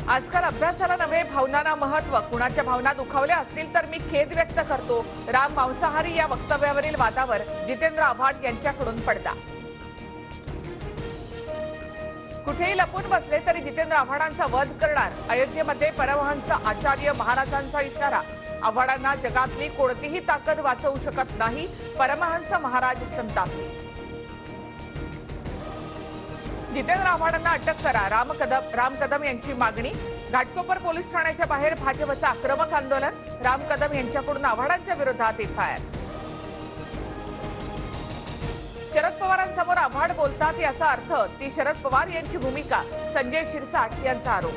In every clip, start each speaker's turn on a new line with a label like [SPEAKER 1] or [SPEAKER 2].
[SPEAKER 1] आजकाल अभ्यासाला नव्हे भावनांना महत्व. कुणाच्या भावना दुखावल्या असतील तर मी खेद व्यक्त करतो. राम मांसाहारी या वक्तव्यावरील वादावर जितेंद्र आव्हाड यांच्याकडून पडदा. कुठेही लपून बसले तरी जितेंद्र आव्हाडांचा वध करणार. अयोध्येमध्ये परमहंस आचार्य महाराजांचा इशारा. आव्हाडांना जगातली कोणतीही ताकद वाचवू शकत नाही. परमहंस महाराज संतापले. जितेंद्र आव्हाडांना अटक करा. राम कदम यांची मागणी. घाटकोपर पोलीस ठाण्याच्या बाहेर भाजपचं आक्रमक आंदोलन. राम कदम यांच्याकडून आव्हाडांच्या विरोधात एफआयआर. शरद पवारांसमोर आव्हाड बोलतात याचा अर्थ ती शरद पवार यांची भूमिका. संजय शिरसाट यांचा आरोप.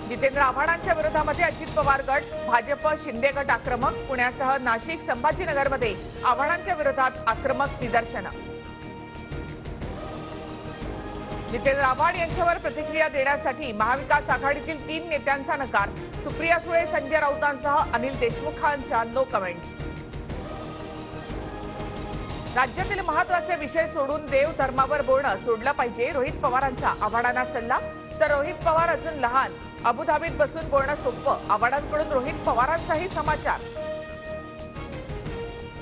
[SPEAKER 1] जितेंद्र आव्हाडांच्या विरोधामध्ये अजित पवार गट, भाजप शिंदे गट आक्रमक. पुण्यासह नाशिक, संभाजीनगरमध्ये आव्हाडांच्या विरोधात आक्रमक निदर्शनं. जितेंद्र आव्हाड यांच्यावर प्रतिक्रिया देण्यासाठी महाविकास आघाडीतील 3 नेत्यांचा नकार. सुप्रिया सुळे, संजय राऊतांसह अनिल देशमुखांच्या नो कमेंट्स. राज्यातील महत्त्वाचे विषय सोडून देव धर्मावर बोलणं सोडलं पाहिजे. रोहित पवारांचा आव्हाडांना सल्ला. तर रोहित पवार अजून लहान, अबुधाबीत बसून बोलणं सोपं. आव्हाडांकडून रोहित पवारांचाही समाचार.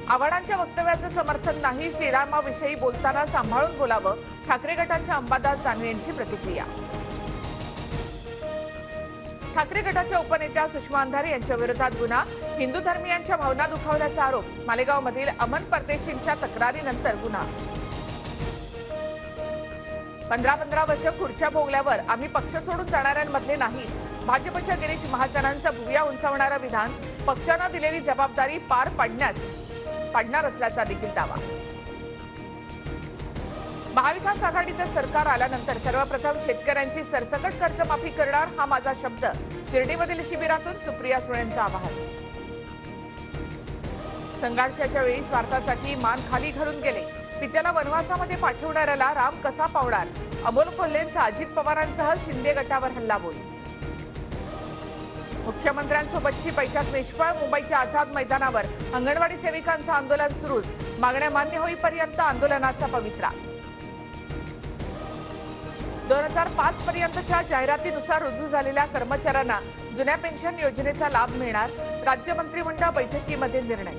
[SPEAKER 1] आव्हाडांच्या वक्तव्याचं समर्थन नाही. श्रीरामाविषयी बोलताना सांभाळून बोलावं. ठाकरे गटाच्या अंबादास दानवे यांची प्रतिक्रिया. ठाकरे गटाच्या उपनेत्या सुषमा अंधारे यांच्या विरोधात गुन्हा. हिंदू धर्मीयांच्या भावना दुखावल्याचा आरोप. मालेगावमधील अमन परदेशींच्या तक्रारीनंतर गुन्हा. 15 वर्ष खुर्च्या भोगल्यावर आम्ही पक्ष सोडून जाणाऱ्यांमधले नाही. भाजपच्या गिरीश महाजनांचं भुवया उंचावणारं विधान. पक्षानं दिलेली जबाबदारी पार पाडणार असल्याचा देखील दावा. महाविकास आघाडीचं सरकार आल्यानंतर सर्वप्रथम शेतकऱ्यांची सरसकट कर्जमाफी करणार हा माझा शब्द. शिर्डीमधील शिबिरातून सुप्रिया सुळेंचं आवाहन. संघर्षाच्या वेळी स्वार्थासाठी मान खाली घालून गेले. पित्याला वनवासामध्ये पाठवणाऱ्याला राम कसा पावणार. अमोल कोल्हेंचा अजित पवारांसह शिंदे गटावर हल्लाबोल. मुख्यमंत्र्यांसोबतची बैठक निष्फळ. मुंबईच्या आझाद मैदानावर अंगणवाडी सेविकांचं आंदोलन सुरूच. मागण्या मान्य होईपर्यंत आंदोलनाचा पवित्रा. 2005 पर्यंतच्या जाहिरातीनुसार रुजू झालेल्या कर्मचाऱ्यांना जुन्या पेन्शन योजनेचा लाभ मिळणार. राज्य मंत्रिमंडळ बैठकीमध्ये निर्णय.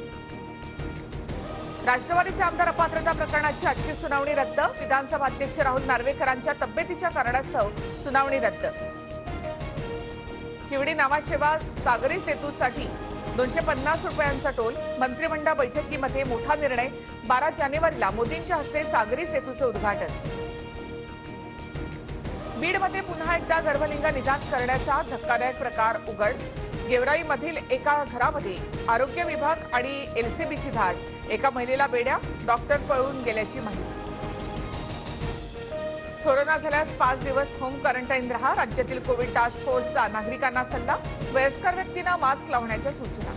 [SPEAKER 1] राष्ट्रवादीचे आमदार अपात्रता प्रकरणाची आजची सुनावणी रद्द. विधानसभा अध्यक्ष राहुल नार्वेकरांच्या तब्येतीच्या कारणास्तव सुनावणी रद्द. शिवडी नावाशेवा सागरी सेतूसाठी 250 रुपयांचा टोल. मंत्रिमंडळ बैठकीमध्ये मोठा निर्णय. 12 जानेवारीला मोदींच्या हस्ते सागरी सेतूचं उद्घाटन. बीडमध्ये पुन्हा एकदा गर्भलिंग निदान करण्याचा धक्कादायक प्रकार उघड. गेवराईमधील एका घरामध्ये आरोग्य विभाग आणि एलसीबीची धाड. एका महिलेला बेड्या. डॉक्टर पळून गेल्याची माहिती. कोरोना झाल्यास 5 दिवस होम क्वारंटाईन राहा. राज्यातील कोविड टास्क फोर्सचा नागरिकांना सल्ला. वयस्कर व्यक्तींना मास्क लावण्याच्या सूचना.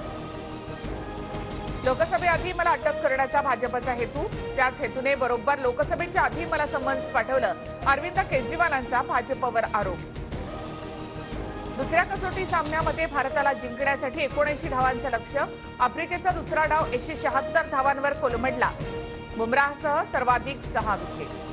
[SPEAKER 1] लोकसभेआधी मला अटक करण्याचा भाजपचा हेतू. त्याच हेतूने बरोबर लोकसभेच्या आधी मला समन्स पाठवलं. अरविंद केजरीवालांचा भाजपवर आरोप. दुसऱ्या कसोटी सामन्यामध्ये भारताला जिंकण्यासाठी 79 धावांचं लक्ष्य. आफ्रिकेचा दुसरा डाव 176 धावांवर कोलमडला. बुमराहसह सर्वाधिक 6 विकेट्स.